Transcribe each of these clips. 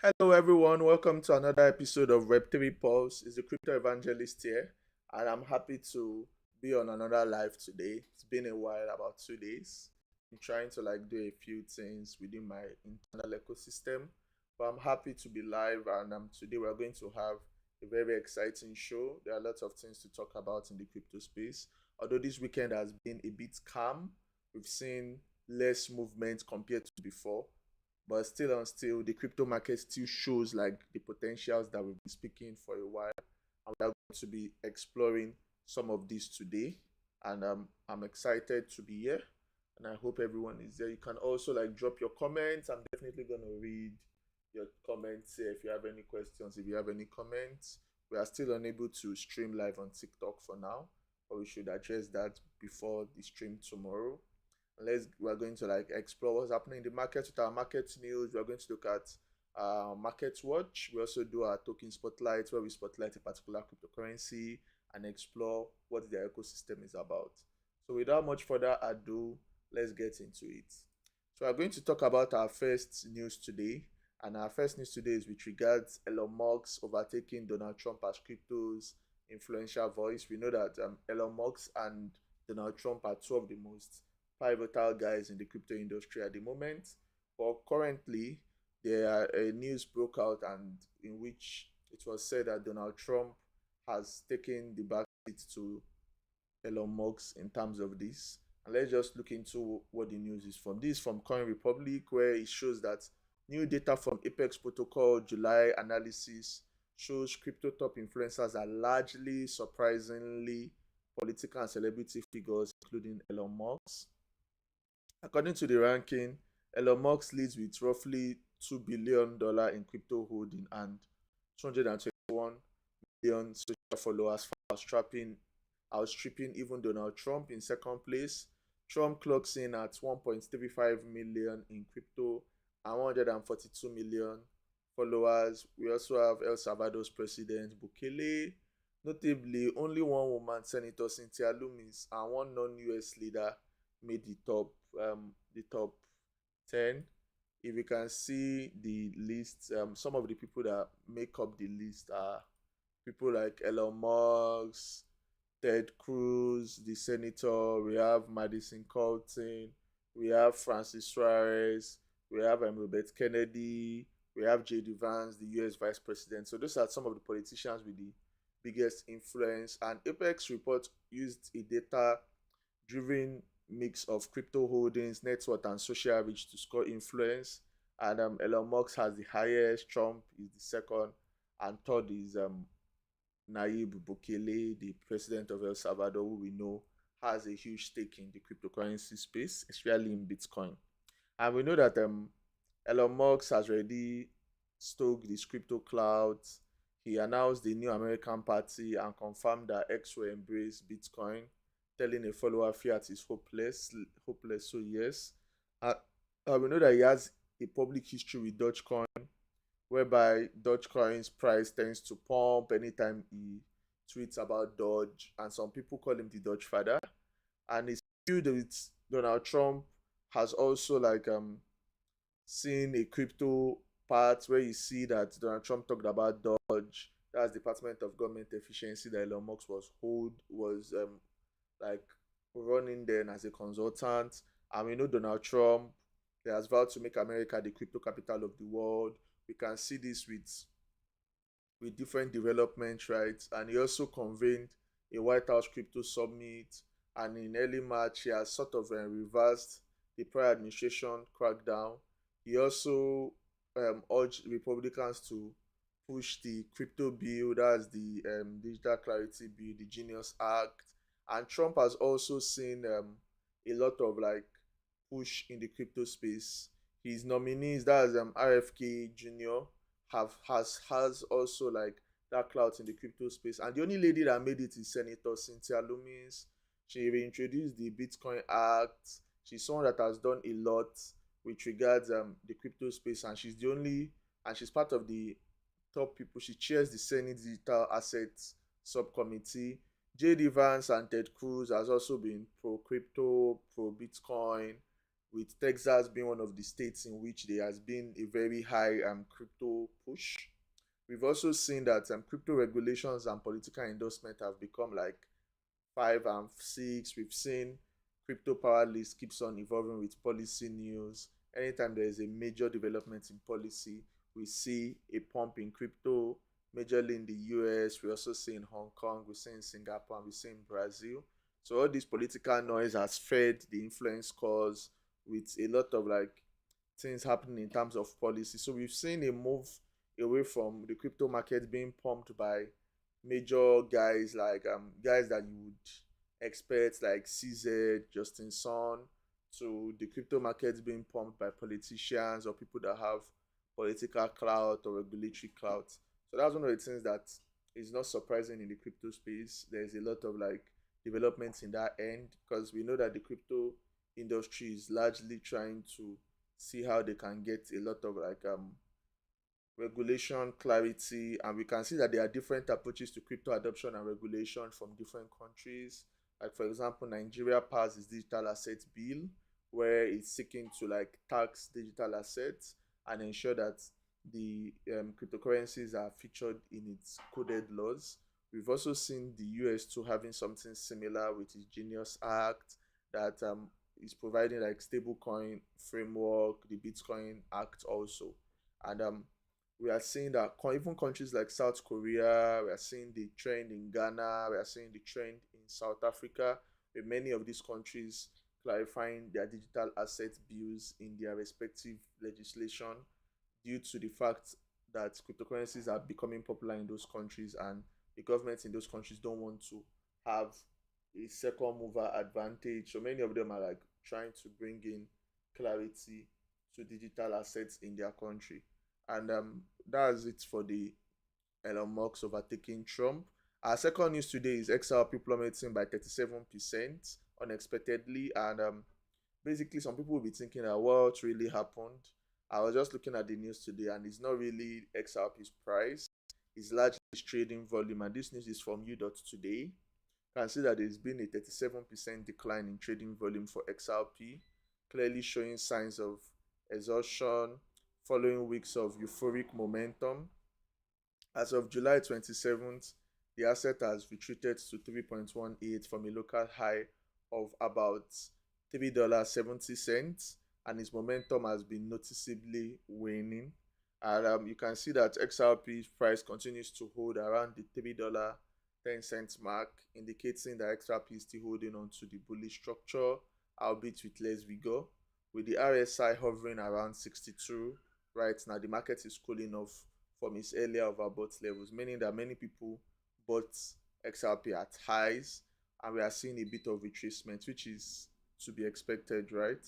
Hello everyone, welcome to another episode of Web3 Pulse. It's the crypto evangelist here, and I'm happy to be on another live today. It's been a while, about 2 days. I'm trying to do a few things within my internal ecosystem, but I'm happy to be live. And today we're going to have a very exciting show. There are lots of things to talk about in the crypto space. Although this weekend has been a bit calm, we've seen less movement compared to before, but still the crypto market still shows the potentials that we've been speaking for a while, and we're going to be exploring some of these today. And I'm excited to be here, and I hope everyone is there. You can also drop your comments. I'm definitely going to read your comments here. If you have any questions, if you have any comments, we are still unable to stream live on TikTok for now, but we should address that before the stream tomorrow. We're going to explore what's happening in the market with our market news. We're going to look at market watch. We also do our token spotlight, where we spotlight a particular cryptocurrency and explore what their ecosystem is about. So without much further ado, let's get into it. So we're going to talk about our first news today, and our first news today is with regards Elon Musk overtaking Donald Trump as crypto's influential voice. We know that Elon Musk and Donald Trump are two of the most pivotal guys in the crypto industry at the moment. But currently, a news broke out, and in which it was said that Donald Trump has taken the back seat to Elon Musk in terms of this. And let's just look into what the news is from. This is from Coin Republic, where it shows that new data from Apex Protocol July analysis shows crypto top influencers are largely, surprisingly, political and celebrity figures, including Elon Musk. According to the ranking, Elon Musk leads with roughly $2 billion in crypto holding and 221 million social followers, outstripping even Donald Trump in second place. Trump clocks in at 1.35 million in crypto and 142 million followers. We also have El Salvador's president Bukele. Notably, only one woman, Senator Cynthia Lummis, and one non-US leader made the top 10. If you can see the list, some of the people that make up the list are people like Elon Musk, Ted Cruz, the senator. We have Madison Colton, we have Francis Suarez, we have Robert Kennedy, we have J.D. Vance, the US vice president. So those are some of the politicians with the biggest influence. And Apex report used a data-driven mix of crypto holdings, net worth, and social reach to score influence. And Elon Musk has the highest, Trump is the second, and third is Nayib Bukele, the president of El Salvador, who we know has a huge stake in the cryptocurrency space, especially in Bitcoin. And we know that Elon Musk has already stoked this crypto cloud. He announced the new American party and confirmed that X will embrace Bitcoin, telling a follower fiat is hopeless. So yes, we know that he has a public history with Dogecoin, whereby Dogecoin's price tends to pump anytime he tweets about Doge, and some people call him the Doge father. And his feud with Donald Trump has also seen a crypto part where you see that Donald Trump talked about Doge. That's Department of Government Efficiency that Elon Musk was running then as a consultant. And we know Donald Trump, he has vowed to make America the crypto capital of the world. We can see this with different developments, right? And he also convened a White House crypto summit, and in early March he has sort of reversed the prior administration crackdown. He also urged Republicans to push the crypto bill, that's the Digital Clarity Bill, the Genius Act. And Trump has also seen a lot of push in the crypto space. His nominees, that's RFK Jr., has also that clout in the crypto space. And the only lady that made it is Senator Cynthia Lummis. She reintroduced the Bitcoin Act. She's someone that has done a lot with regards the crypto space, and she's part of the top people. She chairs the Senate Digital Assets Subcommittee. J.D. Vance and Ted Cruz has also been pro-crypto, pro-Bitcoin. with Texas being one of the states in which there has been a very high crypto push. We've also seen that crypto regulations and political endorsement have become like 5 and 6. We've seen crypto power list keeps on evolving with policy news. Anytime there is a major development in policy, we see a pump in crypto, majorly in the US. We also see in Hong Kong, we see in Singapore, and we see in Brazil. So all this political noise has fed the influence cause with a lot of like things happening in terms of policy. So we've seen a move away from the crypto market being pumped by major guys like guys that you would expect like CZ, Justin Sun, to the crypto markets being pumped by politicians or people that have political clout or regulatory clout. So that's one of the things that is not surprising in the crypto space. There's a lot of like developments in that end because we know that the crypto industry is largely trying to see how they can get a lot of like regulation clarity, and we can see that there are different approaches to crypto adoption and regulation from different countries. Like for example, Nigeria passed its digital assets bill where it's seeking to like tax digital assets and ensure that the cryptocurrencies are featured in its coded laws. We've also seen the US too having something similar with its Genius Act that is providing like stablecoin framework, the Bitcoin Act also. And we are seeing that even countries like South Korea, we are seeing the trend in Ghana, we are seeing the trend in South Africa, with many of these countries clarifying their digital asset bills in their respective legislation due to the fact that cryptocurrencies are becoming popular in those countries and the governments in those countries don't want to have a second mover advantage. So many of them are like trying to bring in clarity to digital assets in their country. And that's it for the Elon Musk overtaking Trump. Our second news today is XRP plummeting by 37% unexpectedly. And basically, some people will be thinking that what really happened. I was just looking at the news today, and it's not really XRP's price. It's largely trading volume. And this news is from U.Today. You can see that there's been a 37% decline in trading volume for XRP, clearly showing signs of exhaustion following weeks of euphoric momentum. As of July 27th, the asset has retreated to 3.18 from a local high of about $3.70, and its momentum has been noticeably waning. And you can see that XRP's price continues to hold around the $3.10 mark, indicating that XRP is still holding on to the bullish structure, albeit with less vigor, with the RSI hovering around 62. Right now, the market is cooling off from its earlier overbought levels, meaning that many people bought XRP at highs, and we are seeing a bit of retracement, which is to be expected, right?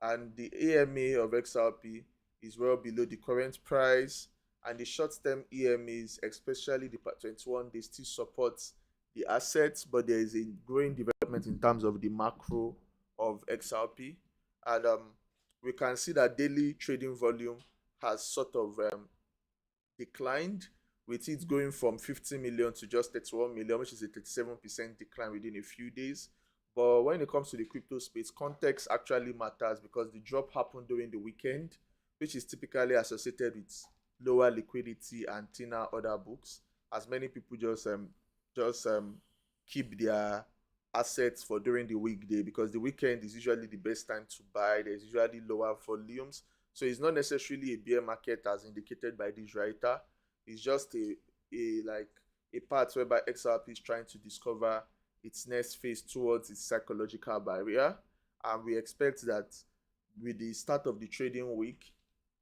And the AMA of XRP is well below the current price, and the short-term EMAs, especially the 21 days, still support the assets, but there is a growing development in terms of the macro of XRP, and we can see that daily trading volume has sort of declined, with it going from 50 million to just 31 million, which is a 37% decline within a few days. But when it comes to the crypto space, context actually matters because the drop happened during the weekend, which is typically associated with lower liquidity and thinner order books, as many people just keep their assets for during the weekday, because the weekend is usually the best time to buy. There's usually lower volumes, so it's not necessarily a bear market as indicated by this writer. It's just a part whereby XRP is trying to discover its next phase towards its psychological barrier, and we expect that with the start of the trading week,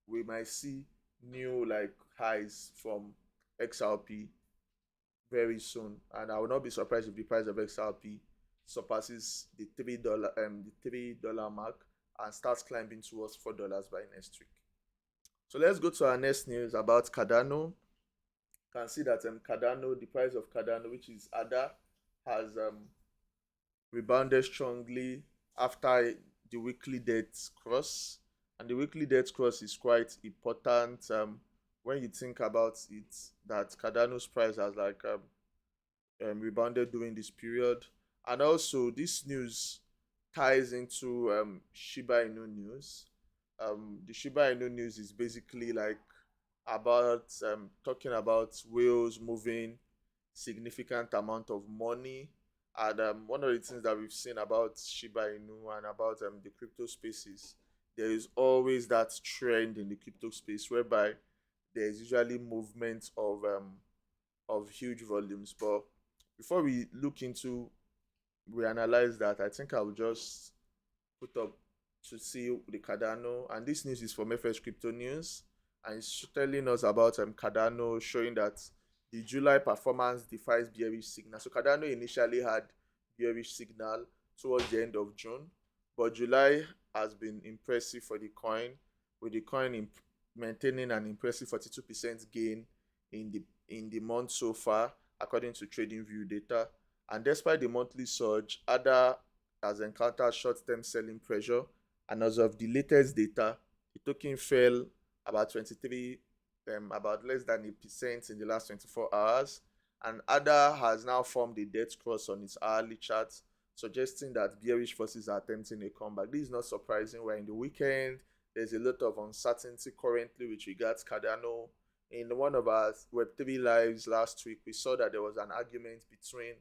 we might see new like highs from XRP very soon, and I will not be surprised if the price of XRP surpasses the $3 mark and starts climbing towards $4 by next week. So let's go to our next news about Cardano. You can see that Cardano, the price of Cardano, which is ADA, has rebounded strongly after the weekly death cross, and the weekly death cross is quite important when you think about it, that Cardano's price has like rebounded during this period. And also this news ties into Shiba Inu news. The Shiba Inu news is basically like about talking about whales moving significant amount of money. And one of the things that we've seen about Shiba Inu and about the crypto spaces, there is always that trend in the crypto space whereby there is usually movement of huge volumes. But before we look into we analyze that, I think I will just put up to see the Cardano, and this news is from FS Crypto News, and it's telling us about Cardano, showing that the July performance defies bearish signal. So Cardano initially had bearish signal towards the end of June, but July has been impressive for the coin, with the coin maintaining an impressive 42% gain in the month so far, according to TradingView data. And despite the monthly surge, ADA has encountered short-term selling pressure, and as of the latest data, the token fell about 23, about less than 8% in the last 24 hours. And ADA has now formed a death cross on its hourly chart, suggesting that bearish forces are attempting a comeback. This is not surprising. We're in the weekend. There's a lot of uncertainty currently with regards Cardano. In one of our Web3 lives last week, we saw that there was an argument between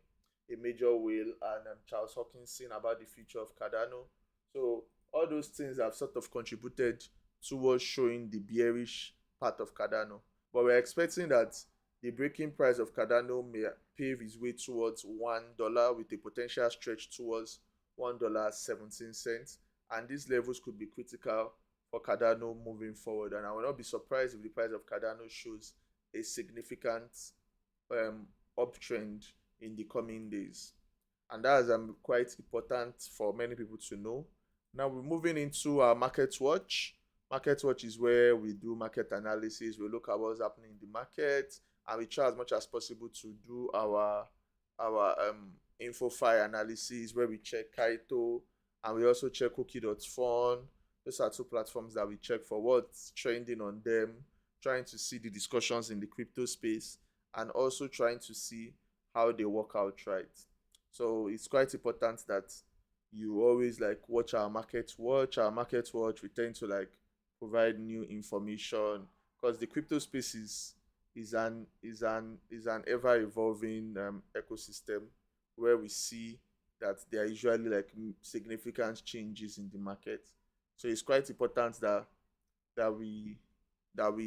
a major whale and Charles Hawkinson about the future of Cardano. So all those things have sort of contributed towards showing the bearish part of Cardano. But we're expecting that the breaking price of Cardano may pave its way towards $1 with a potential stretch towards $1.17. And these levels could be critical for Cardano moving forward. And I will not be surprised if the price of Cardano shows a significant uptrend in the coming days. And that is quite important for many people to know. Now we're moving into our market watch. Market watch is where we do market analysis. We look at what's happening in the market, and we try as much as possible to do our info file analysis, where we check Kaito and we also check Cookie.fun. Those are two platforms that we check for what's trending on them, trying to see the discussions in the crypto space, and also trying to see how they work out, right? So it's quite important that you always like watch our market watch. Our market watch, we tend to like provide new information, because the crypto space is an ever evolving ecosystem where we see that there are usually like significant changes in the market. So it's quite important that we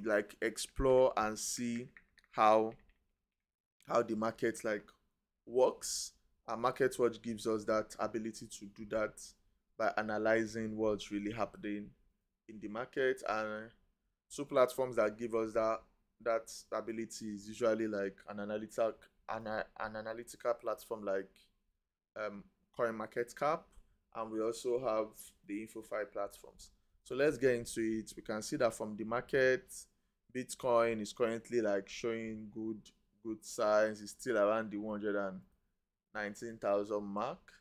like explore and see how the market like works. And market watch gives us that ability to do that by analyzing what's really happening in the market. And two platforms that give us that ability is usually like an analytical platform like CoinMarketCap, and we also have the InfoFi platforms. So let's get into it. We can see that from the market, Bitcoin is currently like showing good signs. It's still around the 119,000 mark,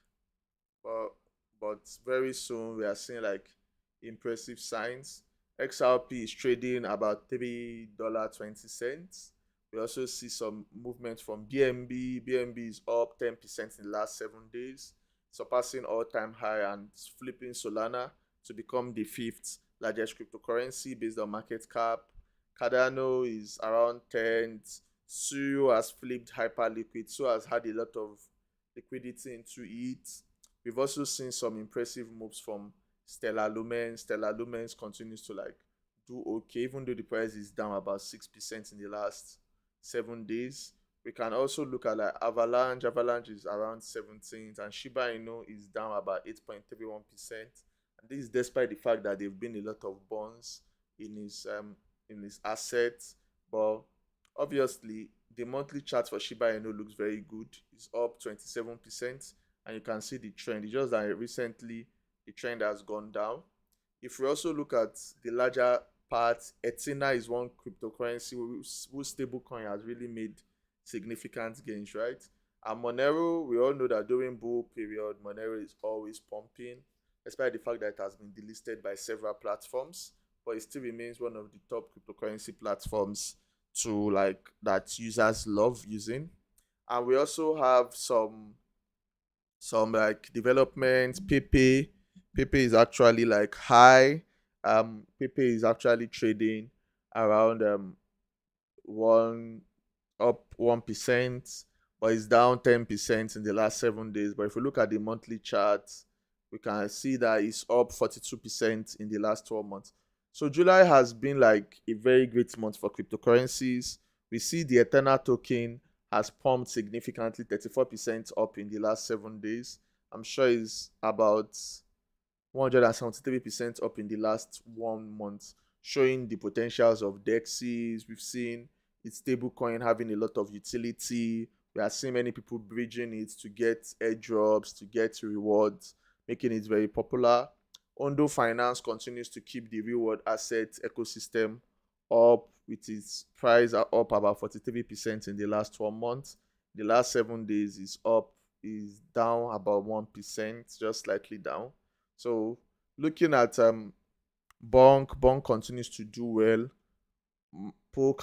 but very soon we are seeing like impressive signs. XRP is trading about $3.20. We also see some movement from BNB. BNB is up 10% in the last 7 days, surpassing all-time high and flipping Solana to become the 5th largest cryptocurrency based on market cap. Cardano is around 10th. Su has flipped hyperliquid. Su has had a lot of liquidity into it. We've also seen some impressive moves from Stellar Lumens. Stellar Lumens continues to like do okay, even though the price is down about 6% in the last 7 days. We can also look at like Avalanche. Avalanche is around 17th, and Shiba Inu is down about 8.31%. And this is despite the fact that there have been a lot of bonds in his assets. But obviously, the monthly chart for Shiba Inu looks very good. It's up 27%, and you can see the trend. It's just that recently the trend has gone down. If we also look at the larger part, Ethena is one cryptocurrency whose stablecoin has really made significant gains, right? And Monero, we all know that during bull period, Monero is always pumping, despite the fact that it has been delisted by several platforms, but it still remains one of the top cryptocurrency platforms to like that users love using. And we also have some some like development. Pepe is actually like high. Pepe is actually trading around one up 1%, but it's down 10% in the last 7 days. But if we look at the monthly chart, we can see that it's up 42% in the last 12 months. So July has been like a very great month for cryptocurrencies. We see the Eternal token has pumped significantly, 34% up in the last 7 days. I'm sure it's about 173% up in the last 1 month, showing the potentials of DEXs. We've seen its stablecoin having a lot of utility. We are seeing many people bridging it to get airdrops, to get rewards, making it very popular. Ondo Finance continues to keep the reward asset ecosystem up, with its price up about 43% in the last 12 months. The last 7 days is down about 1%, just slightly down. So looking at Bonk continues to do well. Po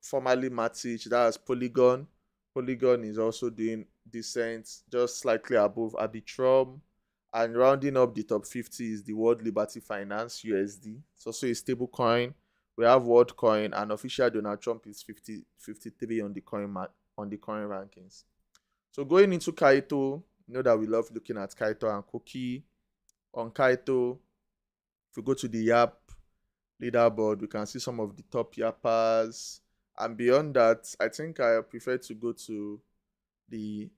formerly Matic, that's Polygon. Polygon is also doing decent, just slightly above Arbitrum. And rounding up the top 50 is the World Liberty Finance USD. It's also a stable coin. We have WorldCoin, and official Donald Trump is 53 on the coin rankings. So going into Kaito, you know that we love looking at Kaito and Cookie. On Kaito, if we go to the Yap leaderboard, we can see some of the top Yappers. And beyond that, I think I prefer to go to the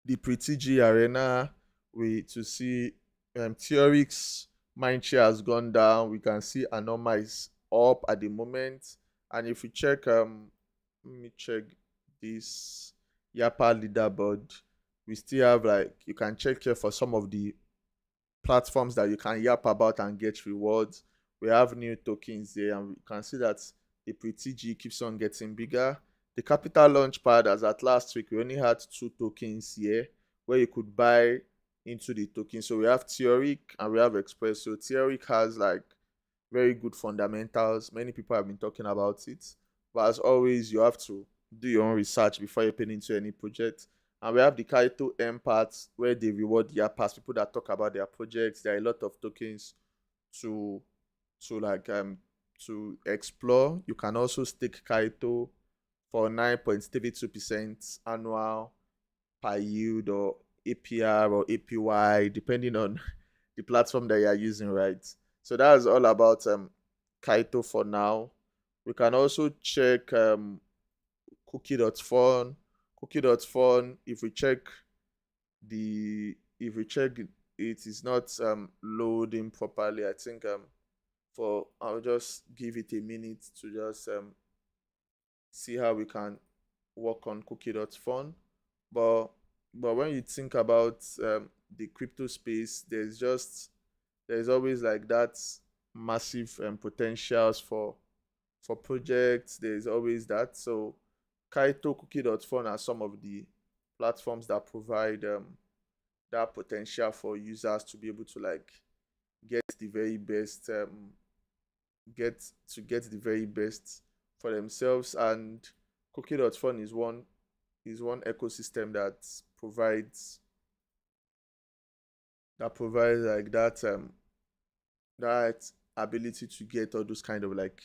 PTG Arena to see Theorix mindshare has gone down. We can see Anoma is up at the moment. And if we check, let me check this Yappa leaderboard, we still have, like, you can check here for some of the platforms that you can yap about and get rewards. We have new tokens there, and we can see that the PTG keeps on getting bigger. The Capital Launchpad, as at last week, we only had 2 tokens here where you could buy into the token. So we have Theoric and we have Express. So Theoric has like very good fundamentals. Many people have been talking about it. But as always, you have to do your own research before you pay into any project. And we have the Kaito M parts where they reward Yappas, people that talk about their projects. There are a lot of tokens to explore. You can also stake Kaito for 9.32% annual per yield, or APR or APY, depending on the platform that you are using, right? So that's all about Kaito for now. We can also check Cookie.fun. Cookie.fun, if we check it is not loading properly. I think I'll just give it a minute to just see how we can work on Cookie.fun. But when you think about the crypto space, there's always like that massive potentials for projects. There's always that. So Kaito, Cookie.fun are some of the platforms that provide that potential for users to be able to like get the very best get the very best for themselves. And Cookie.fun is one ecosystem that provides like that ability to get all those kind of like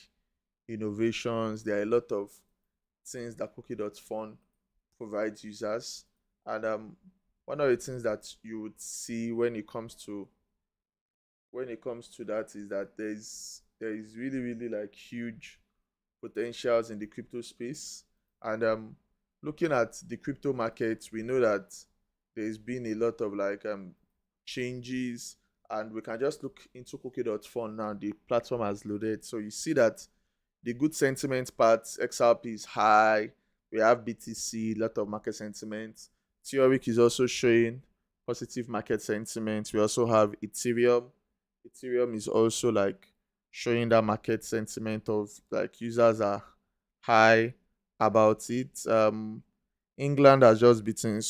innovations. There are a lot of things that Cookie.fun provides users, and one of the things that you would see when it comes to that is that there is really like huge potentials in the crypto space. And looking at the crypto market, we know that there's been a lot of like changes, and we can just look into Cookie.fun now. The platform has loaded, so you see that the good sentiment part, XRP is high. We have BTC, lot of market sentiment. Theoric is also showing positive market sentiment. We also have Ethereum. Ethereum is also like showing that market sentiment of like users are high about it. England has just beaten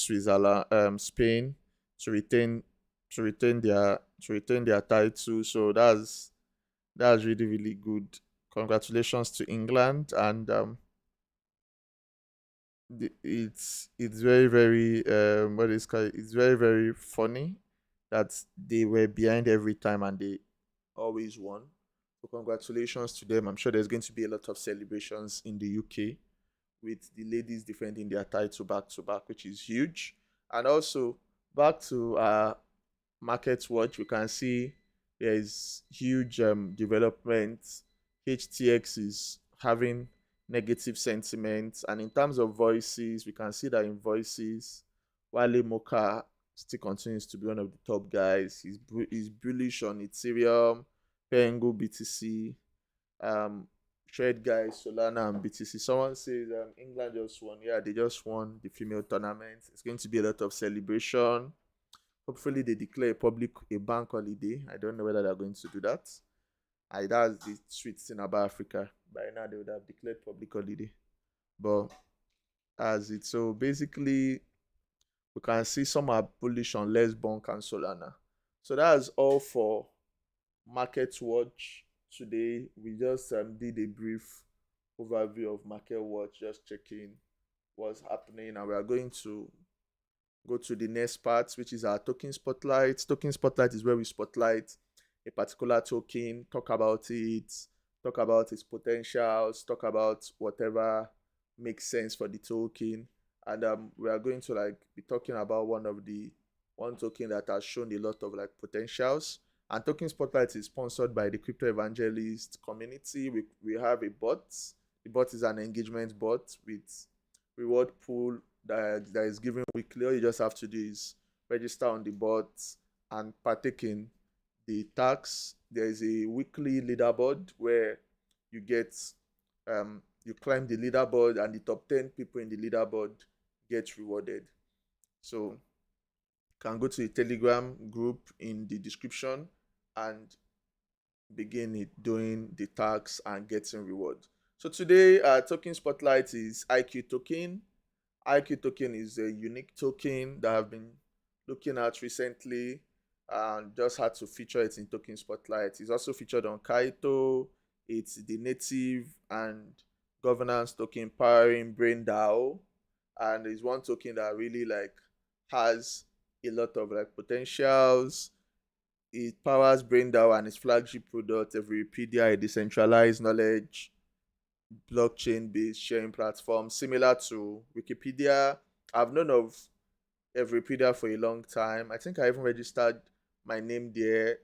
Spain to retain their title. So that's really good. Congratulations to England. And it's very very what is called it's very very funny that they were behind every time and they always won. So congratulations to them. I'm sure there's going to be a lot of celebrations in the UK with the ladies defending their title back to back, which is huge. And also back to market watch, we can see there is huge development. HTX is having negative sentiment, and in terms of voices, we can see that in voices, Wale Mocha still continues to be one of the top guys. He's bullish on Ethereum, Pengu, BTC, um, trade guys, Solana and BTC. Someone says England just won. Yeah, they just won the female tournament. It's going to be a lot of celebration. Hopefully, they declare a bank holiday. I don't know whether they're going to do that. That's the sweet thing about Africa. By now, they would have declared public holiday. But as it so basically, we can see some are bullish on less Bonk and Solana. So that's all for Market Watch today. We just did a brief overview of Market Watch, just checking what's happening, and we are going to go to the next part, which is our token spotlight. Token spotlight is where we spotlight a particular token, talk about its potentials, talk about whatever makes sense for the token. And we are going to be talking about one token that has shown a lot of potentials. And Token Spotlight is sponsored by the Crypto Evangelist community. We have a bot. The bot is an engagement bot with reward pool that is given weekly. All you just have to do is register on the bot and partake in the tax. There is a weekly leaderboard where you get you climb the leaderboard, and the top 10 people in the leaderboard get rewarded. So you can go to the Telegram group in the description and begin doing the tax and getting reward. So today token spotlight is IQ token. IQ token is a unique token that I've been looking at recently and just had to feature it in token spotlight. It's also featured on Kaito. It's the native and governance token powering BrainDAO, and it's one token that really has a lot of potentials. It powers BrainDAO and its flagship product, Everypedia, a decentralized knowledge blockchain-based sharing platform similar to Wikipedia. I've known of Everypedia for a long time. I think I even registered my name there,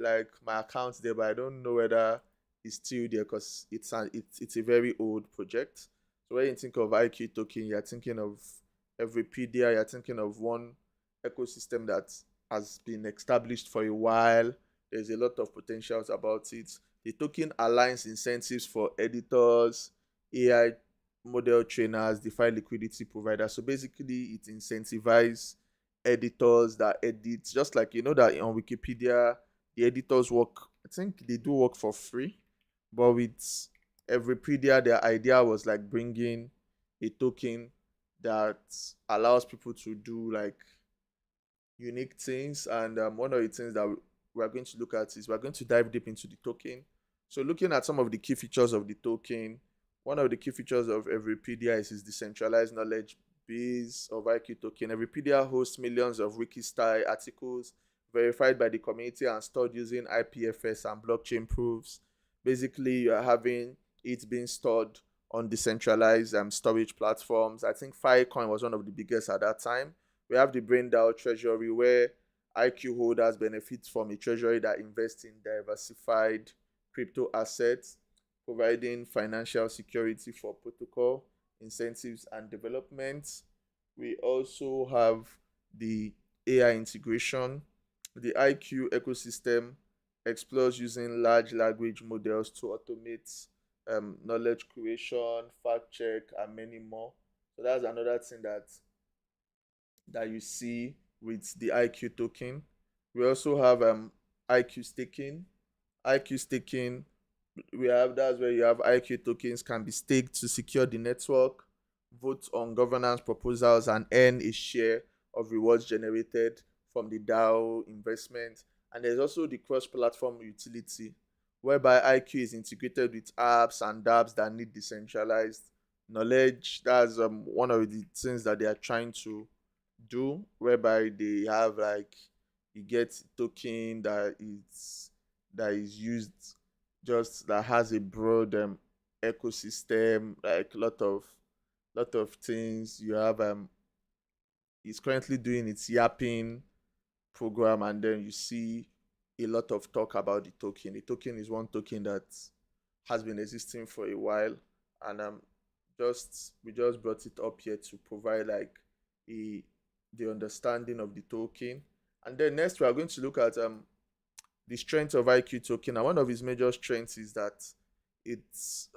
my account there, but I don't know whether it's still there because it's a very old project. So when you think of IQ token, you're thinking of Everypedia, you're thinking of one ecosystem that has been established for a while. There's a lot of potentials about it. The token aligns incentives for editors, AI model trainers, DeFi liquidity providers. So basically, it incentivizes editors that edit, just like that on Wikipedia, the editors work. I think they do work for free, but with Everypedia, their idea was bringing a token that allows people to do unique things. And one of the things that we're going to look at is we're going to dive deep into the token. So looking at some of the key features of the token, one of the key features of Everypedia is its decentralized knowledge base of IQ token. Everypedia hosts millions of wiki-style articles verified by the community and stored using IPFS and blockchain proofs. Basically, you are having it being stored on decentralized storage platforms. I think Filecoin was one of the biggest at that time. We have the BrainDAO treasury, where IQ holders benefit from a treasury that invests in diversified crypto assets, providing financial security for protocol incentives and development. We also have the AI integration. The IQ ecosystem explores using large language models to automate knowledge creation, fact check, and many more. So that's another thing that you see with the IQ token. We also have IQ staking. IQ staking, that's where you have IQ tokens can be staked to secure the network, vote on governance proposals, and earn a share of rewards generated from the DAO investment. And there's also the cross-platform utility, whereby IQ is integrated with apps and dApps that need decentralized knowledge. That's one of the things that they are trying to do, whereby they have like you get token that is used, just that has a broad ecosystem, like lot of things. You have it's currently doing its yapping program, and then you see a lot of talk about the token. The token is one token that has been existing for a while, and just we just brought it up here to provide like a the understanding of the token. And then next we are going to look at the strength of IQ token. And one of its major strengths is that it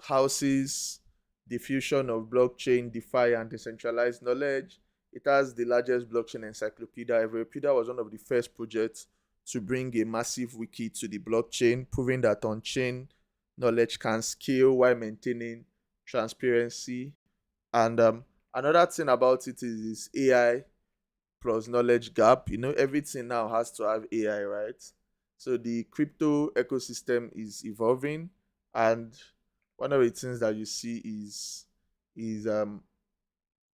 houses the fusion of blockchain, DeFi, and decentralized knowledge. It has the largest blockchain encyclopedia ever. Pedia was one of the first projects to bring a massive wiki to the blockchain, proving that on-chain knowledge can scale while maintaining transparency. And another thing about it is AI plus knowledge gap. Everything now has to have AI, right? So the crypto ecosystem is evolving, and one of the things that you see is um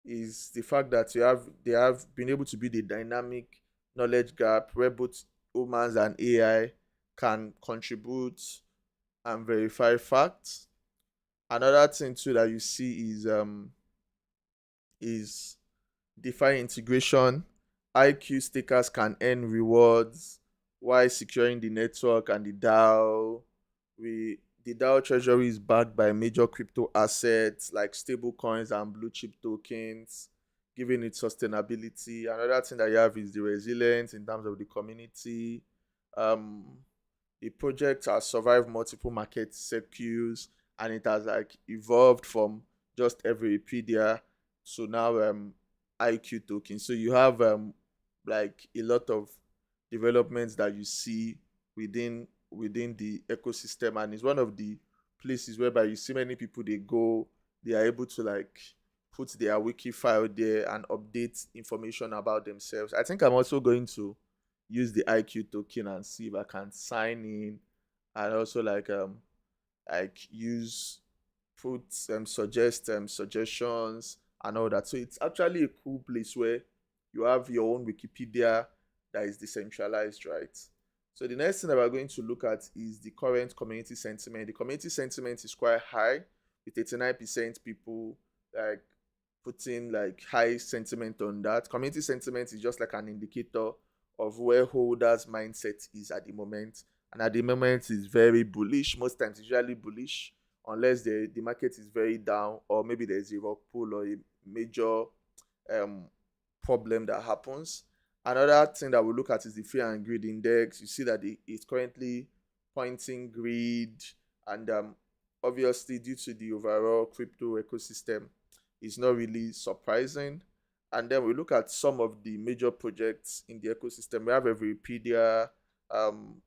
is the fact that they have been able to build a dynamic knowledge gap where both humans and AI can contribute and verify facts. Another thing too that you see is DeFi integration. IQ stakers can earn rewards while securing the network and the DAO. The DAO treasury is backed by major crypto assets like stable coins and blue chip tokens, giving it sustainability. Another thing that you have is the resilience in terms of the community. Um, the project has survived multiple market cycles, and it has like evolved from just Everypedia to now IQ token. So you have like a lot of developments that you see within the ecosystem, and it's one of the places whereby you see many people they are able to like put their wiki file there and update information about themselves. I think I'm also going to use the IQ token and see if I can sign in, and also like use put suggest suggestions and all that. So it's actually a cool place where you have your own Wikipedia that is decentralized, right? So the next thing that we're going to look at is the current community sentiment. The community sentiment is quite high, with 89% people like putting like high sentiment on that. Community sentiment is just like an indicator of where holders' mindset is at the moment. And at the moment it's very bullish. Most times it's usually bullish unless the market is very down, or maybe there's a rock pull or a major um problem that happens. Another thing that we look at is the fear and greed index. You see that it's currently pointing greed, and obviously due to the overall crypto ecosystem, it's not really surprising. And then we look at some of the major projects in the ecosystem. We have Everypedia, um,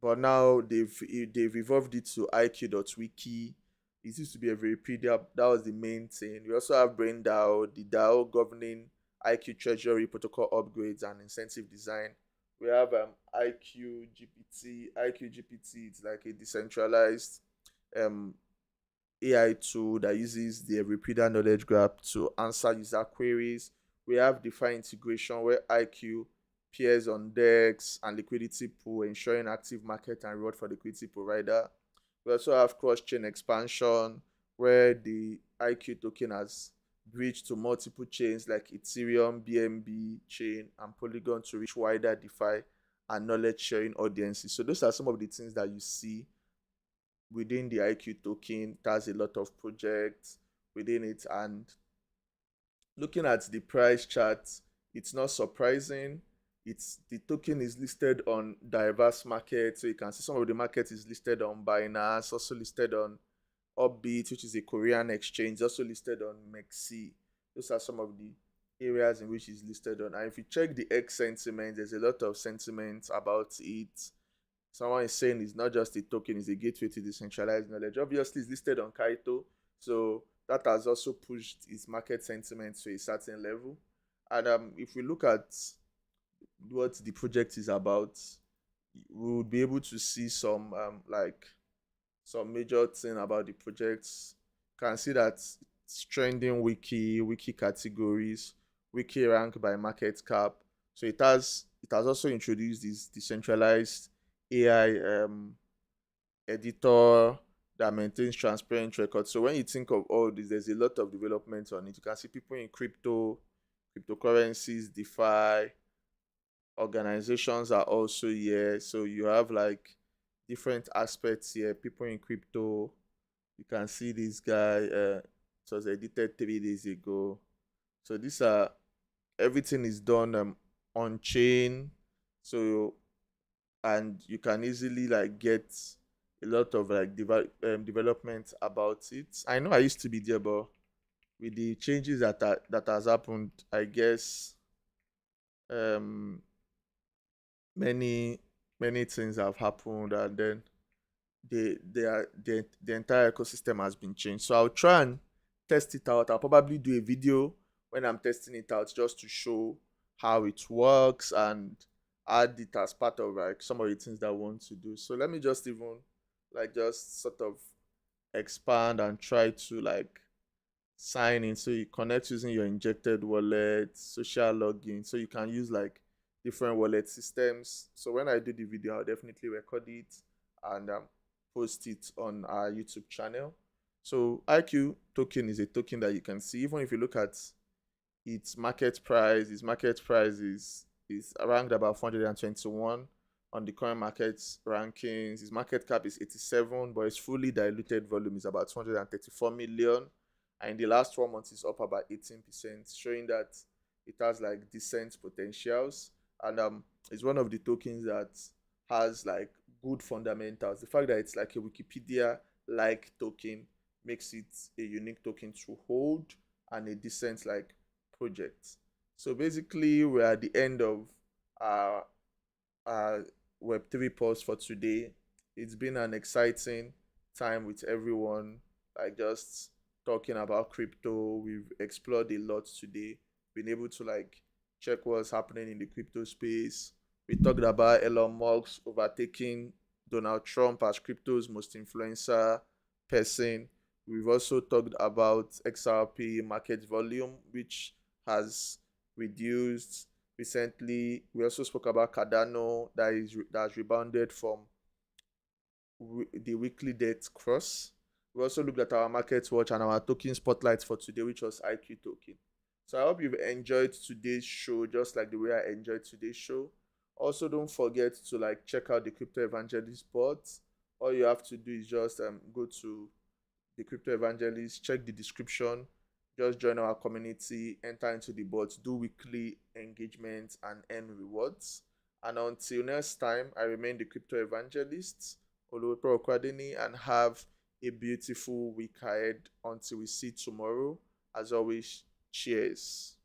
but now they've evolved it to IQ.wiki. It used to be Everypedia. That was the main thing. We also have BrainDAO, the DAO governing IQ treasury, protocol upgrades, and incentive design. We have IQ GPT. IQ GPT is like a decentralized um, AI tool that uses the Everypedia knowledge graph to answer user queries. We have DeFi integration, where IQ peers on DEX and liquidity pool, ensuring active market and reward for liquidity provider. We also have cross-chain expansion, where the IQ token has bridged to multiple chains like Ethereum, BNB chain, and Polygon to reach wider DeFi and knowledge sharing audiences. So those are some of the things that you see within the IQ token. It has a lot of projects within it, and looking at the price chart, it's not surprising. The token is listed on diverse markets, so you can see some of the market is listed on Binance, also listed on Upbeat, which is a Korean exchange, also listed on Mexi. Those are some of the areas in which it's listed on. And if you check the X sentiment, there's a lot of sentiment about it. Someone is saying it's not just a token, it's a gateway to decentralized knowledge. Obviously, it's listed on Kaito, so that has also pushed its market sentiment to a certain level. And if we look at what the project is about, we would be able to see some like some major thing about the projects. can see that it's trending wiki categories, wiki rank by market cap. So it has also introduced this decentralized AI editor that maintains transparent records. So when you think of all this, there's a lot of development on it. You can see people in cryptocurrencies, DeFi, organizations are also here. So you have like different aspects here. People in crypto, you can see this guy. It was edited 3 days ago. So these are everything is done on chain. So and you can easily like get a lot of like development about it. I know I used to be there, but with the changes that has happened, I guess um many many things have happened, and then the entire ecosystem has been changed. So I'll try and test it out. I'll probably do a video when I'm testing it out just to show how it works and add it as part of like some of the things that I want to do. So let me just even like just sort of expand and try to like sign in. So you connect using your injected wallet, social login. So you can use like different wallet systems. So when I do the video, I'll definitely record it and post it on our YouTube channel. So IQ token is a token that you can see. Even if you look at its market price is ranked about 421 on the current market rankings. Its market cap is 87, but its fully diluted volume is about 234 million. And in the last 4 months, it's up about 18%, showing that it has like decent potentials. And it's one of the tokens that has like good fundamentals. The fact that it's like a Wikipedia-like token makes it a unique token to hold and a decent like project. So basically, we're at the end of our Web3 post for today. It's been an exciting time with everyone, like just talking about crypto. We've explored a lot today, been able to like check what's happening in the crypto space. We talked about Elon Musk overtaking Donald Trump as crypto's most influencer person. We've also talked about XRP market volume, which has reduced recently. We also spoke about Cardano that's rebounded from the weekly debt cross. We also looked at our market watch and our token spotlight for today, which was IQ token. So I hope you've enjoyed today's show just like the way I enjoyed today's show. Also, don't forget to like check out the Crypto Evangelist bot. All you have to do is just go to the Crypto Evangelist, check the description, just join our community, enter into the bot, do weekly engagements and earn rewards. And until next time, I remain the Crypto Evangelist, Oluwapo Okwadini, and have a beautiful week ahead until we see tomorrow. As always, cheers.